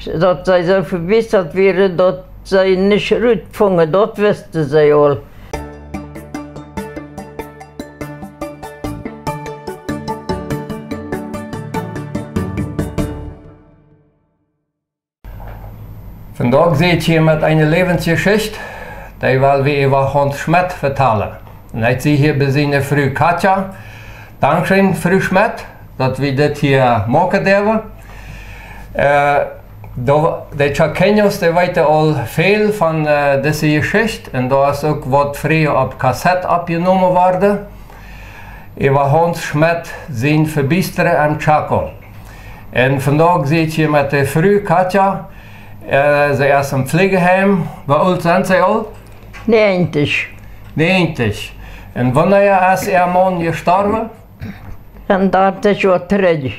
dass sie so verbessert wäre, dass sie nicht rütfangen, das wüsste sie all. Vandaag seht ihr met eine Lebensgeschichte, die will wir über Hans Schmidt vertellen. Und ich sehe hier bei seiner Frau Katja. Dankeschön, Frau Schmidt, dass wir das hier machen dürfen. Die Tschakenius, die weten al viel von dieser Geschichte. Und da ist auch was früher auf Kassette abgenommen worden. Über Hans Schmidt, sein Verbisteren am Tschakol. Und vandaag seht ihr mit der Frau Katja. Sie ist im Pflegeheim. Wie alt sind Sie alt? 90. 90. Und wann ist Ihr Mann gestorben? En dat is wat terug.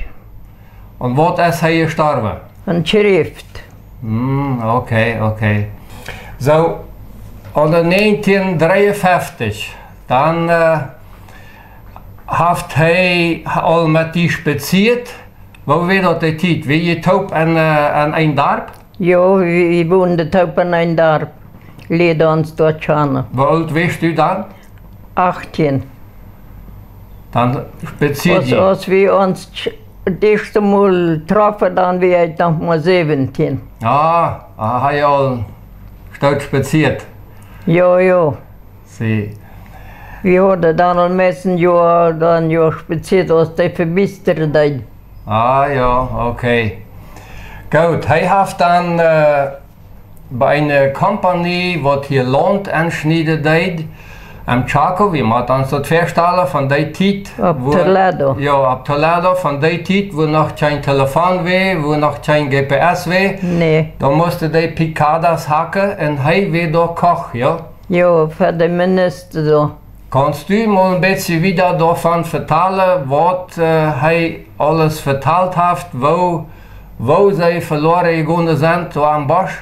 Und wat ist er gestorben? Een schrift. Okay. So, in 1953, dann hat er al mit die spaziert. Wo war das die Zeit? Wie je taub an ein Dorf? Ja, we woonden op een dorp. Leden ons dort schauen. Wie alt warst du dann? 18. Dann spaziert ihr? Als we ons het eerste Mal trafen, dan war ich noch mal 17. Hat ja al stout spaziert. Ja. Sie. We hadden dan al met een jaar spaziert, als die verbisteren deed. Ja, okay. Gut, hij heeft dan bei einer Kompanie, die hier Land anschneiden deed, am Chaco, wie man dann so vorstellen, von der Zeit. Op Toledo. Ja, op Toledo, von der Zeit, wo noch kein Telefon war, wo noch kein GPS war. Nee. Da musste die Picadas hacken und hij war da Koch, ja? Ja, für den Minister da. Kannst du mal ein bisschen wieder davon vertellen, was er alles vertelt hat, wo sie verloren gegangen sind, so am Bosch?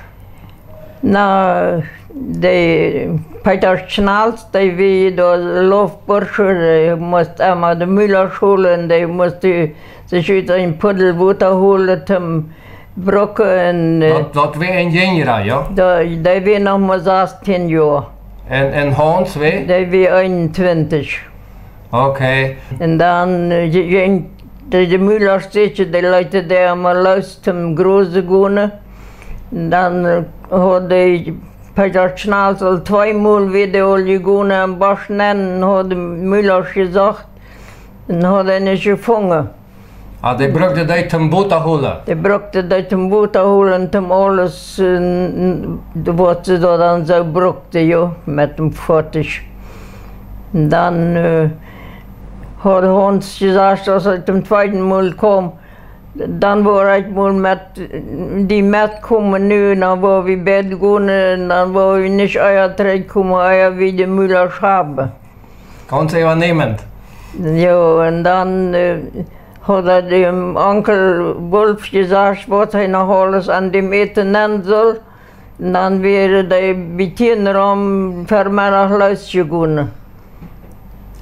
Na, die Peter Schnalz, die wie der Laufbursche, der musste einmal die Müller holen, der musste sich wieder ein Puddel Wasser holen zum Brücken. Das war ein Jünger, ja? Der war noch mal 16 Jahre. Und Hans, wie? Der war 21. Okay. Und dann die Müllerstädte, die Leute, die einmal los zum Großen gehen. Und dann hat die Peter Schnalzel zweimal wieder gegangen am Bosch nennen, hat der Müller gesagt, und hat ihn nicht gefangen. Die brauchte die zum Boot holen? Die brauchte die zum Boot holen, um alles, was sie da dann so brauchte, ja, mit dem Fertig. Und dann hat Hans gesagt, dass er zum zweiten Mal kam. Dann war ich mal mitgekommen, dann war wir Bett gehen, dann war ich nicht Eier gekommen, Eier wie die Müller haben. Kannst du übernehmen? Ja, und dann hat er dem Onkel Wolf gesagt, was er noch alles an dem Eten nennen soll. Und dann wäre der Bedienraum für mich nach Haus gegangen.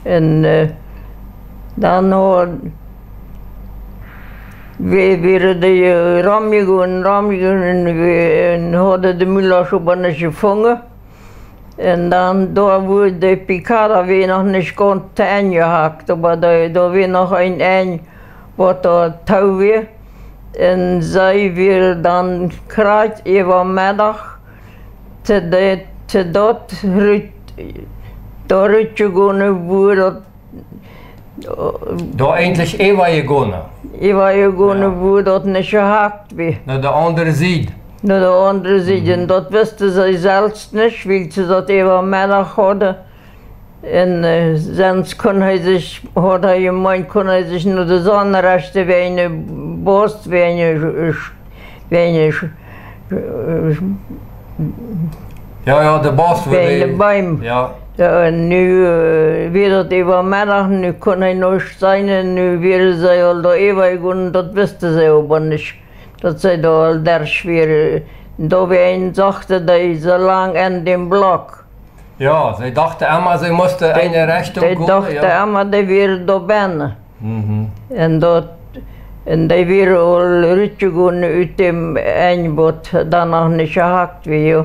Und dann hat wir die Raum gegangen, und hat der Müller schon nicht gefangen. Und dann, da wurde die Picada noch nicht ganz eingehakt, aber da war noch ein was da tau war. Und sie wir dann kreuz über Mittag zu dort gegangen, wo da eigentlich gegangen? Wo das nicht gehakt war. Na, der andere Seite? Na, der andere Seite. Und das wusste sie selbst nicht, weil sie das über Mittag hatten. Und sonst hat er gemeint, kann er sich nur die Sonnenrechte wie eine Borst, wie eine ja, der Borst. Wie eine Baum. Ja. Und nu wird das über Mittag, nu kann er nicht sein, nu wäre sie all da ewig und das wusste sie aber nicht, dass sie da all der schwer. Da wie ein sagte, der ist so lang an dem Block. Ja, sie dachte immer, sie musste eine Richtung gehen. Sie dachte immer, die wäre da benne. Und dort Und die wären alle rütgegangen aus dem Einbot, danach nicht gehackt wie.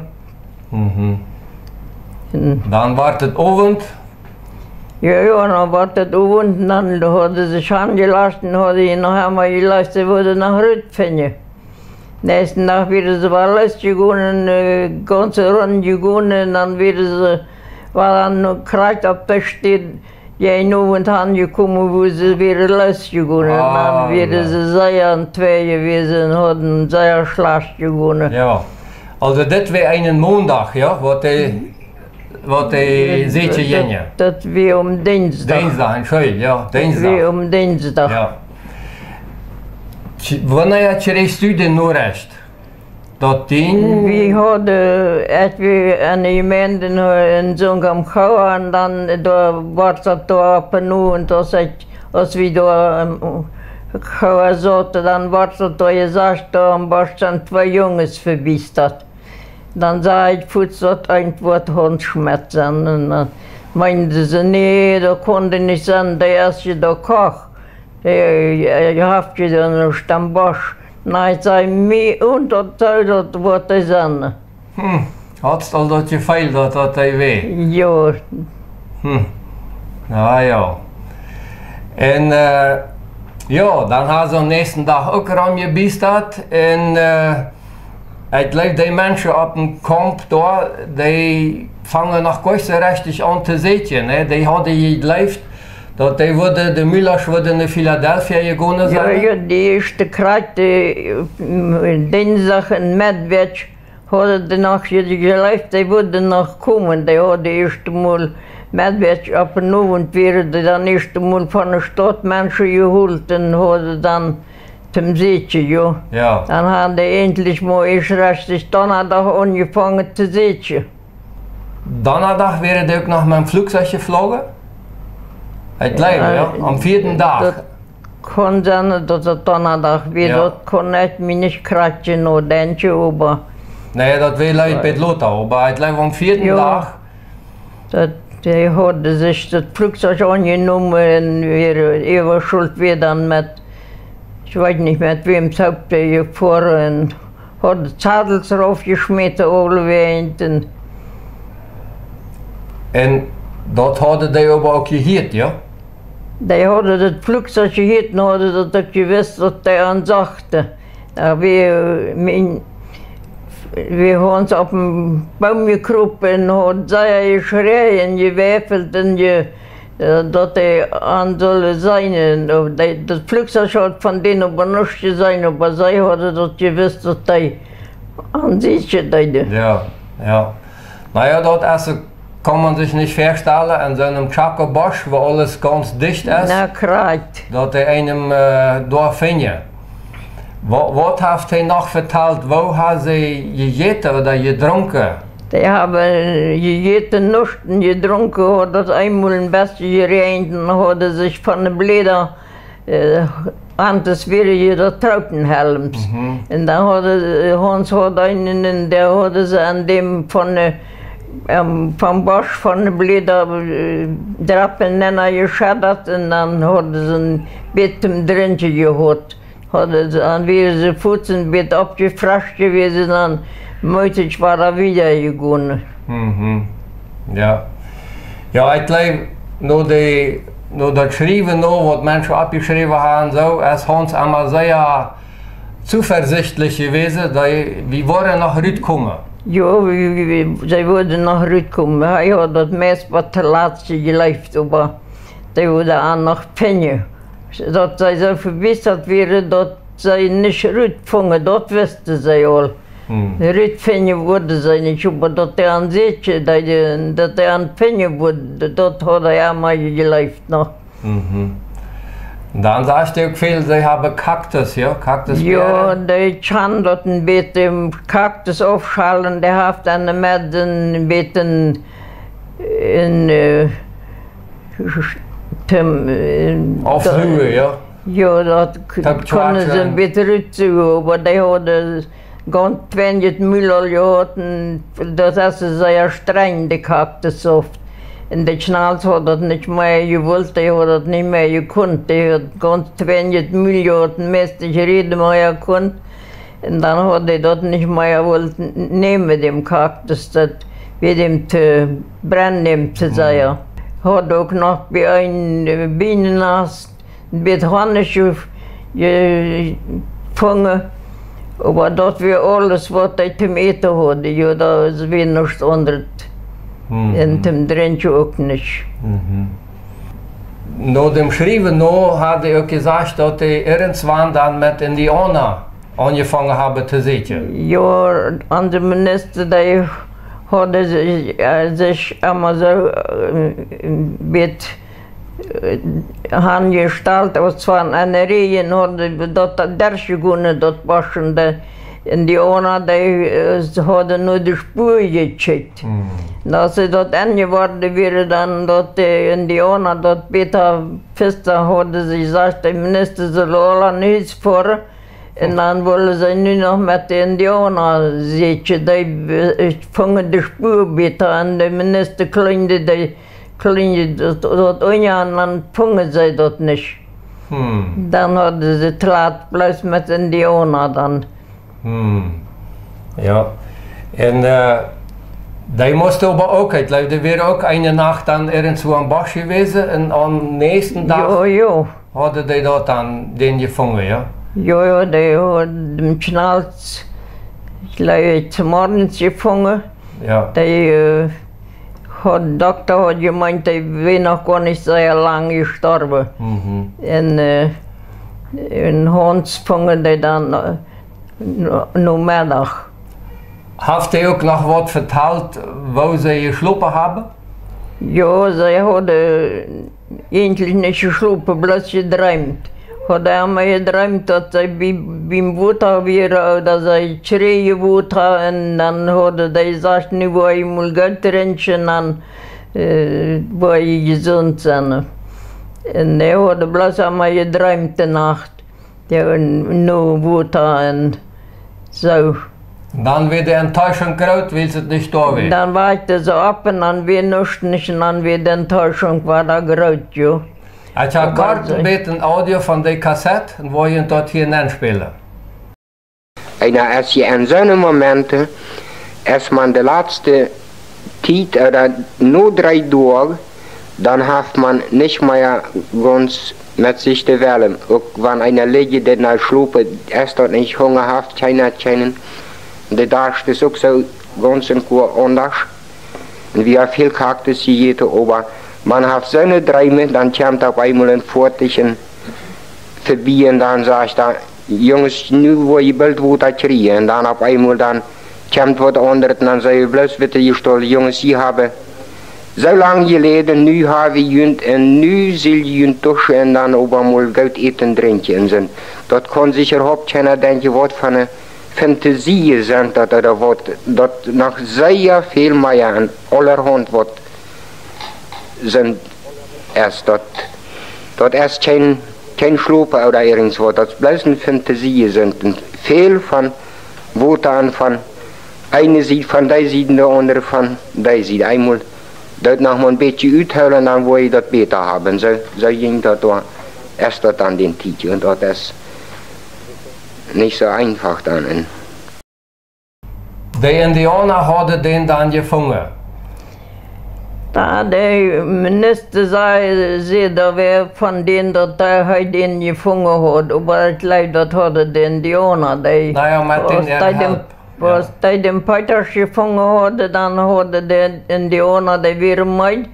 Mhm. Dann war es Abend. Ja, dann war das Abend, dann hat er sich angelassen, hat er noch einmal gelassen, wurde nach Rütfenje. Nächsten Tag wieder sie war losgegangen, eine ganze Runde gegangen, dann war dann noch Kreuz auf der Stadt. Jeden Abend angekommen, wo sie wieder losgegangen. Dann wieder sie sehr an zwei gewesen, hatten sehr schlecht gegangen. Ja, also das wäre einen Montag, ja, was die seht ihr. Das wäre Dienstag. Dienstag, Entschuldigung, ja, Dienstag. Das wäre Dienstag. Ja. Wanneer kreeg u de Noorrecht? Dat ding? We hadden een gemeente in zo'n gauw en dan was dat daar op en toe en als we daar gauw zaten, dan was dat daar gezegd, dan was dan twee jongens verbisterd. Dan zei ik voets dat eindwoord Handschmet zijn en dan meinten ze nee, dat kon niet zijn, de eerste dat koch. Je haft je dan een stambosch. Nee, zei mij ondertuid dat wordt te zijn. Had al dat je veel dat hij weet? Ja. Nou ja. En ja, dan gaan ze de nächste dag ook ramje bijstaat. En het leeft die mensen op een kamp daar, die vangen nog kost richtig aan te zitten. Die hadden je leeft. Dat die de Müllers worden naar Philadelphia gegaan zijn? Ja, die eerste krijgt dinsdag in Medvedj hadden de nog geleefd, die wilden nog komen. Die hadden eerst mal Medvedj op een avond werden die dan eerst mal van de stad mensen gehoord en hadden dan zum Zetje, ja. Ja. Dan hadden die endlich mal eerst richtig donderdag angefangen te zitten. Donderdag werden die ook nog met een vliegtuig gevlogen? Het leven, ja? Am vierten dag? Dat kon zijn dat het donderdag weer, Ja. dat kon ik me niet kratje nog denken, maar... Nee, dat weet ik bij Lothar, maar het leven am vierten Ja. dag? Die hadden zich het vliegtuig aangenomen en weer even schuld weer dan met, ik weet niet met wem ze op gefahren en hadden zadels erop gesmeten alleweg En dat hadden die ook gehoord, ja? Die hadden het vliegtuig gehad en hadden dat ook gewist dat die aan zachten. We hadden ze op een boom gekropen en hadden zij geschreven en gewerfeld en dat die aan zullen zijn. Dat vliegtuig had van denen op een nusje zijn, maar zij hadden dat gewist dat die aan zitten deden. Ja, ja. Nou ja, dat kann man sich nicht vorstellen, in so einem Chaco-Bosch, wo alles ganz dicht ist, Na, krijgt. dat hij einem daar vinden. Wat heeft hij nog verteld? Wo haben sie gegeten oder gedronken? Die haben gegeten, Nusten gedronken, hat das einmal ein bisschen gereint und hadden sich von den Blättern an das wieder der Trautenhelms. Und dann hatte Hans einen, der hatte sie an dem vom Bosch von den Blättern Drappen geschadet und dann hatte sie ein Bett im Drinchen gehabt. Dann wäre sie Futzenbett abgefrascht gewesen, dann möglich war er wieder gegangen. Ja. Ja, ik leef nur das Schreiben, was Menschen abgeschrieben haben, so, ist Hans einmal sehr zuversichtlich gewesen, wir wollen nach Rütkommen. Ja, sie wollten nach Rütkommen. Er hat das meist was der Letzte gelebt, aber die wollten auch nach Penje. Dass sie so verbessert wären, dass sie nicht Rütfangen, das wussten sie all. Rütpenje wurde sie nicht, aber dass die an sich, dass die an Penje wurde, das hat er auch mal gelebt noch. Dann sagst du auch viel, sie haben Kaktus, ja? Ja, die kann dort ein bisschen Kaktus aufschalen, die hat dann mit ein bisschen Aufruhe, ja? Ja, das können sie ein bisschen rützen, aber die haben ganz wenig Müll gehabt, das ist sehr streng, die Kaktus oft. In der Schnalz hat das nicht mehr gewollt, die hat das nicht mehr gekonnt. Die hat ganz wenig Millionen mäßig reden mehr gekonnt. Und dann hat er das nicht mehr gewollt nehmen, dem Kaktus, das wie dem zu brennen zu sein. Hat auch noch bei einem Bienennest mit Hornische gefangen. Aber das war alles, was er zum Eten hatte. Ja, da ist wie nichts anderes. In dem Dränchen auch nicht. Nach dem Schreiben hat er auch gesagt, dass er irgendwann dann mit Indianern angefangen habe zu sitzen. Ja, an der Minister, der hat sich immer so mit angestellt, und zwar eine Reihe, hat dort der Schigune dort waschen. Indianer, die haben nur die Spur gecheckt. Als sie dort angeworden wäre, dann dort die Indianer dort Peter Pfister hatte sie gesagt, der Minister soll alle nichts vor. Und dann wollen sie nur noch mit den Indianern sitzen, die fangen die Spur bitte an, der Minister klingt dort an, dann fangen sie dort nicht. Dann hat sie trat bloß mit den Indianern dann. Ja, und die musste aber auch, ich glaube, da wäre auch eine Nacht dann irgendwo am Bach gewesen und am nächsten Tag hatte die dort dann den gefangen, ja? Ja, die hat den Schnalz, ich glaube, zum Morgens gefangen. Ja. Der Doktor hat gemeint, der wäre noch gar nicht sehr lange gestorben. Und Hans fangen die dann noch Mittag. Hast du auch noch was vertellt, wo sie geschlafen haben? Ja, sie hat eigentlich nicht geschlafen, bloß geträumt. Hat einmal geträumt, dass sie beim Wutter wäre, dass sie Schreie Wutter, und dann hat sie gesagt, nicht wo ich mal Geld trinken, dann wo ich gesund sein. Und er hat bloß einmal geträumt die Nacht, nur Wutter und so. Dann wird die Enttäuschung groß, weil sie nicht da wäre. Dann weichte sie ab und dann wir nichts nicht und dann wird die Enttäuschung war da groß, ja. Ich habe gerade ein bisschen Audio von der Kassette und wo ich dort hier spielen. Als je in zo'n momenten, als man de laatste tijd oder nur 3 Tage, dann hat man nicht mehr ganz mit sich zu wählen. Auch wenn einer liegt, der nach schlupe, erst dort nicht Hunger hat, keiner kennen. Der Darst ist auch so ganz und gut anders. Und wir haben viel Kaktus hier, aber man hat so eine Träume, dann kommt auf einmal ein Fortischen vorbei und dann sagt er, Jungs, nu wo je bald wo dat kriegen. Und dann auf einmal dann kommt was anderes und dann sagt er, bloß bitte gestohlen, Jungs, ich habe so lange geleden, nu habe ich und nu soll ich duschen und dann auch einmal Geld eten, trinken sind. Das kann sicher überhaupt keiner denken, was für eine Fantasie sind, oder was, das noch sehr viel mehr an allerhand was sind erst dort erst kein Schlupe oder irgendwas, das bloß eine Fantasie sind und viel von Wotan von eine Seite von der Seite, der andere von der Seite. Einmal dort noch mal ein bisschen aushöhlen, dann wo ich das besser haben. So ging das da erst dort an den Titel und das ist nicht so einfach dann. Die Indianer haben den dann gefangen. Da der Minister sei, da wäre von denen, dass er den gefangen hat, aber ich glaube, das hat er den Indianer, was der den Peter gefangen hat, dann hat er den Indianer, der wäre mit,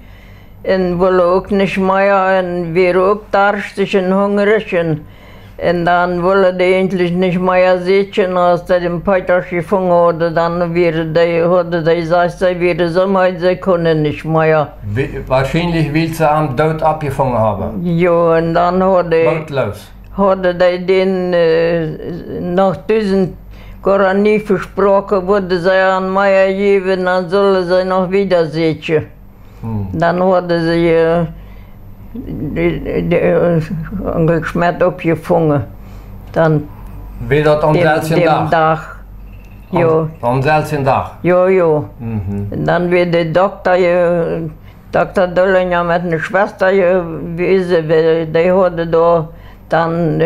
und wollte auch nicht mehr, und wäre auch durstig und hungrig, und dann wollte er endlich nicht mehr sitzen, als der den Peter gefangen hat, dann wäre der gesagt, sie wäre so weit, sie können nicht mehr. Wahrscheinlich will sie am Tod abgefangen haben. Ja, und dann hat er den nach diesen Koranie versprochen, würde sie an Meier geben, dann soll sie noch wieder sitzen. Dann hat er sie geschmeckt abgefangen. Dann wie das am selben Tag. Ja. Am selben Tag? Ja, ja. Und dann wird der Doktor Dr. Döllinger mit einer Schwester gewesen, die hatte da dann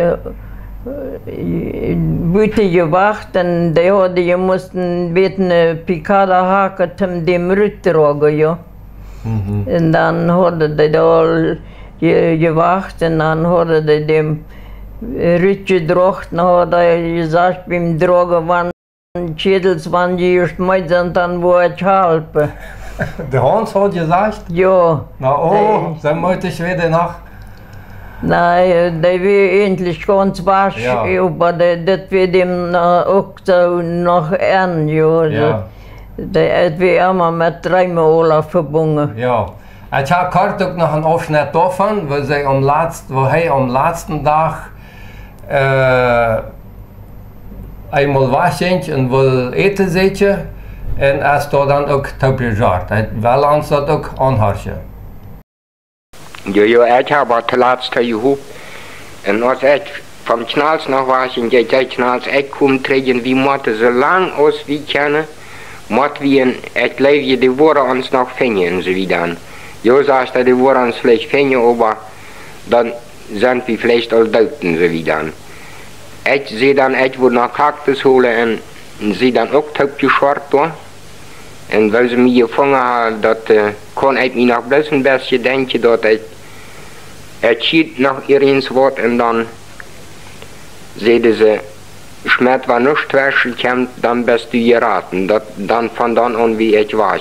Büte gewacht und die hatte mussten eine Picada-Hake zum dem Rüttragen, ja. Und dann hatte die da gewacht und dann hatte die dem Rüt gedrocht, dann hat gesagt, beim Drogen waren Schädels, wann die erst mal sind, dann wo ich helfe. Der Hans hat gesagt? Ja. Na oh, dann wollte ich wieder nach. Nein, der will endlich ganz wasch, Ja. aber das wird ihm auch so noch ernst, ja. Ja. Der wird immer mit 3 Mal verbunden. Ja. Ich habe gerade auch noch einen Aufschnitt davon, wo er am letzten Tag einmal waschen und will eten zitten en als dat dan ook toegezaard. Hij wil ons dat ook aanharsen. Ja, ich habe auch die letzte gehoben. Und als ich vom Schnals noch war, und ich sag Schnals, ich komme kriegen, wie Motte so lang aus wie kennen, Mott wie ein, ich lebe die Worte uns noch finden, so wie dann. Ja, sagst du, die Worte uns vielleicht finden, aber dann sind wir vielleicht all Deuten, so wie dann. Ich sehe dann, ich würde noch Kaktus holen und sie dann auch topgeschort da. Und weil sie mich gefangen haben, das kann ich mir noch bloß ein bisschen denken, dass ich schied noch ihrens Wort und dann seht sie, Schmerz war nicht waschen kommt, dann bist du geraten. Dann von dann an wie ich war.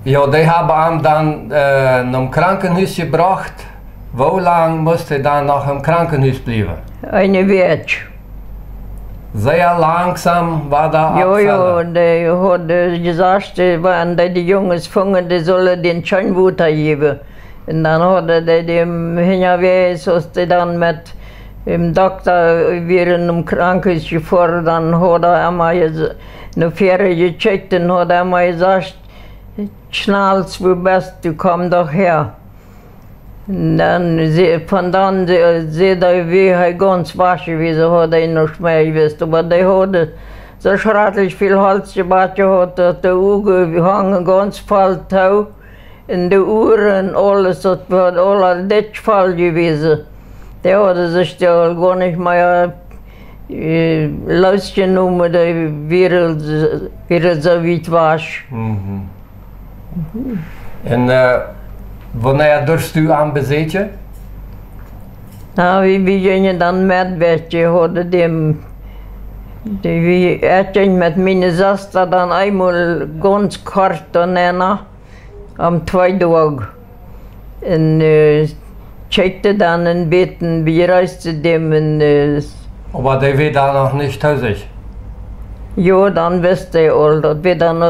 Ja, die haben ihn dann nach dem Krankenhaus gebracht. Wie lange musste er dann noch im Krankenhaus bleiben? Eine Woche. Sehr langsam war da Ja, Abfälle. der hat gesagt, wenn die Jungs fangen, die sollen den Scheinwuter geben. Und dann hat er dem hingewiesen, dass die dann mit dem Doktor während im Krankenhaus gefahren, dann hat er einmal eine Fähre gecheckt und hat einmal gesagt, Schnalz, wo bist du, komm doch her. Und dann, von dann sieht er, wie er ganz wasch gewesen hat, er noch mehr gewusst. Aber der hat so schrecklich viel Holz gebaut gehabt, dass die Augen hangen ganz voll Tau. In die Uhren, alles, das war alles dicht voll gewesen. Der hat sich da gar nicht mehr losgenommen, der wäre so weit wasch. Mhm. En wanneer durfst du aan bezeten? Na, wie gingen dan met beetje, hadden die met mijn zuster dan eenmaal ganz kort daarna, am 2 Tagen. En checkte dan een beetje, wie reiste dem en Aber die war da noch nicht tödlich. ja, dan wist hij al, dat we dan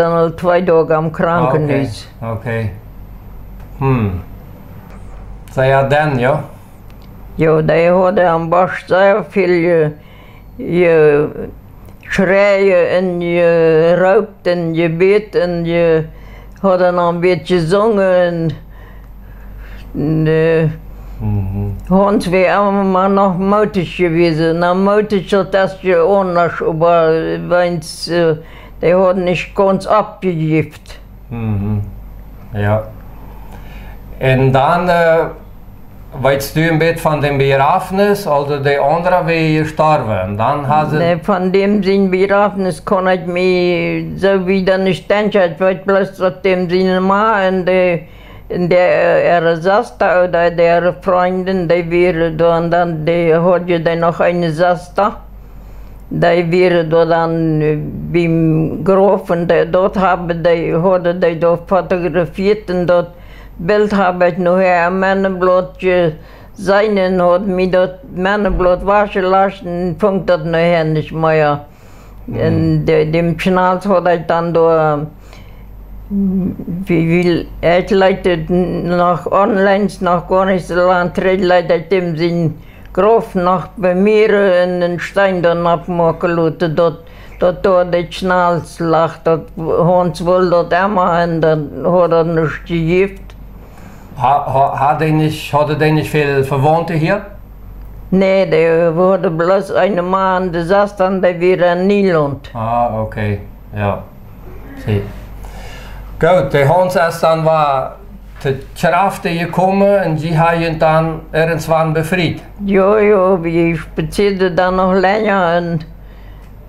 al 2 Tage am Krankenhuis. Okay. Sei ja dann, ja? Ja, die hadden am Bosch sehr viel geschreien en geraubt en gebet en hadden een beetje gezongen. Hans war immer noch mutig gewesen. Na, mutig hat das ja anders, aber wenn's, die hat nicht ganz abgegift. Ja. En dan weißt du ein bisschen von dem Begrafnis, also der andere wäre gestorben. Dann hast du... Nee, von dem Sinn Begrafnis kann ich mich so wieder nicht denken. Ich weiß bloß, dass dem Sinn Mann in der Saster oder der Freundin, die wäre da und dann, die hat ja dann noch eine Saster. Die wäre da dann beim Graf und dort hatte die da fotografiert und dort Bild habe ich noch her, Männerblut seinen hat mir das Männerblut waschen lassen, funkt das nachher nicht mehr. Und dem Schnalz hat ich dann da, ich leite nach online, nach gar nicht so lang, leite dem sind Graf nach bei mir in den Stein dann abmachen lassen, dort der Schnalz lacht, Hans will dort immer und dann hat er nicht gegift. Hatte der nicht viel Verwandte hier? Nee, der wurde bloß eine Mann, der saß dann bei wieder in Niederland. Ah, okay, ja. Zie. Gut, die Hans erst dann war die Schraffte gekommen und die haben dann irgendwann befreit. Ja, ja, wir spazierte dann noch länger und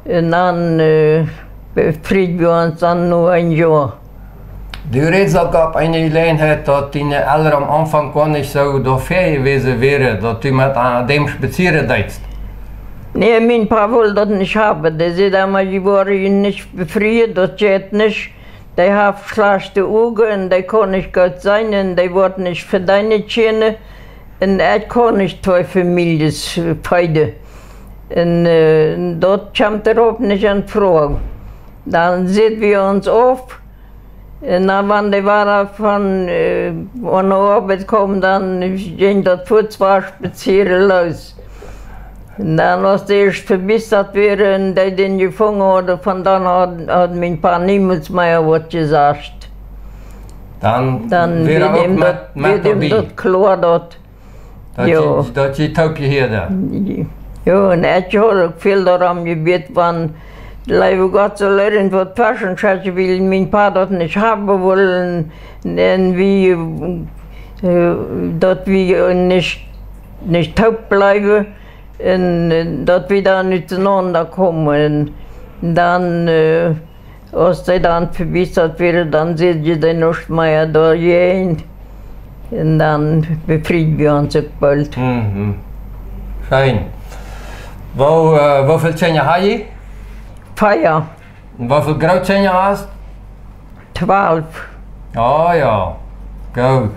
dann befrieden wir uns dann nur ein Jahr. Du redest auch ab eine Gelegenheit, dass deine Eltern am Anfang gar nicht so dafür gewesen wären, dass du mit dem spazieren darfst. Nee, mein Papa wollte das nicht haben. Der sagt einmal, die waren nicht befreit, das geht nicht. Die haben schlechte Augen und die kann nicht gut sein und die werden nicht für deine Kinder. Und ich kann nicht zwei Familien feiden. Und dort kommt darauf nicht in Frage. Dann sehen wir uns auf. Und dann, wenn die Ware von der Arbeit kommen, dann gehen dort für 2 spazieren los. Und dann, als die erst verbessert wären, die den gefangen haben, von dann hat mein Paar niemals mehr was gesagt. Dann wird ihm das klar, dass die Taubje hier da. Ja, und ich habe viel daran gebeten, wenn Leibe Gott soll irgendwas passen, weil mein Paar das nicht haben wollen, und dass wir nicht taub bleiben. Und dass wir da nicht zueinander kommen. Und dann, als die dann verbessert werden, dann sehen sie den nicht mehr da gehen. Und dann befrieden wir uns auch bald. Mhm. Schön. Wie viele Kinder hast du? 4. Und wie viele Großkinder hast 12. du? Oh ja, gut.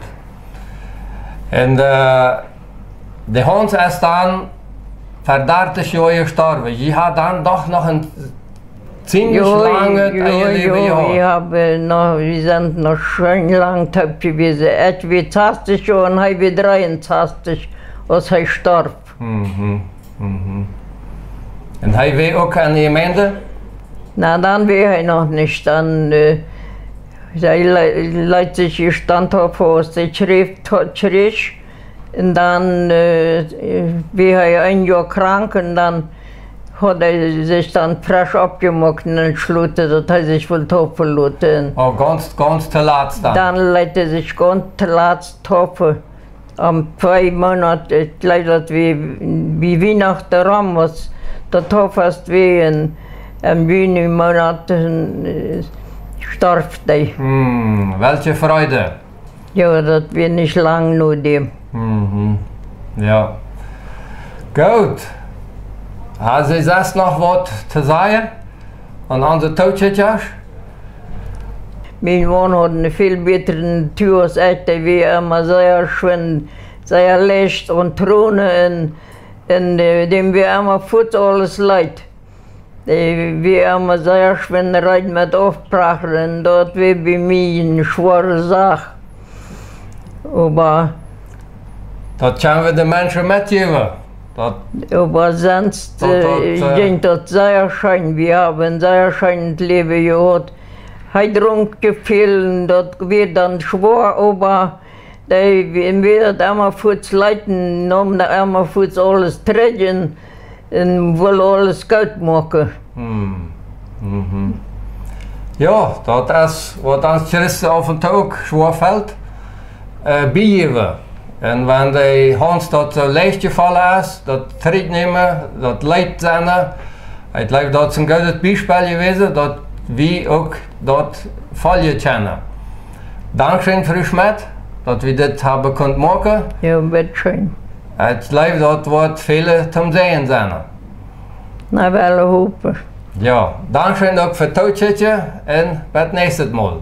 Und de Hans ist dann vor 30 Jahren gestorben. Sie hat dann doch noch ein ziemlich langes Leben gehabt. Wir sind noch schön lang taub gewesen. Ich war 20 Jahre und ich war 23, als er starb. Mhm. Mhm. Und er war auch an die Gemeinde? Na, dann war er noch nicht. Dann die Leute sich gestanden haben, aus der Schrift hat schrieb. Und dann war er ein Jahr krank und dann hat er sich dann frisch abgemacht und entschlossen, dass er sich wohl taufen lassen. Oh, ganz zu Latz dann? Dann lässt er sich ganz zu Latz taufen. Am 2 Monaten, ich glaube, dass wie Weihnachten rum was, der Taufe ist wie im Juni-Monat starb er. Welche Freude! Ja, das wird nicht lang nur dem. Mhm. Ja. Gut. Hast du jetzt noch was zu sagen? An unsere Todschützer? Mein Mann hat eine viel bessere Tür als ich, der war immer sehr schön, sehr leicht und tronen und dem wir immer fort alles leid. Wir immer sehr schön rein mit aufbrachen und dort war bei mir eine schwere Sache. Aber das können wir den Menschen mitgeben. aber sonst ging das sehr schön. Wir haben ein sehr schönes Leben gehabt. Heidrunk gefehlt, das wird dann schwer, aber wir werden immer kurz leiten, immer kurz alles tragen und wollen alles gut machen. Mhm. Ja, das ist, was uns Christen auf den Tag schwer fällt, beigeben. Und wenn die Hans das so leicht gefallen ist, das Tritt nehmen, das Leid sein, ich glaube, das ist ein gutes Beispiel gewesen, dass wir auch das Fall kennen. Dankeschön, Frau Schmidt, dass wir das haben können machen. Ja, bitteschön. Ich glaube, das wird viele zum Sehen sein. Na, wir hoffen. Ja, dankeschön auch für die Todschütze und bis nächstes Mal.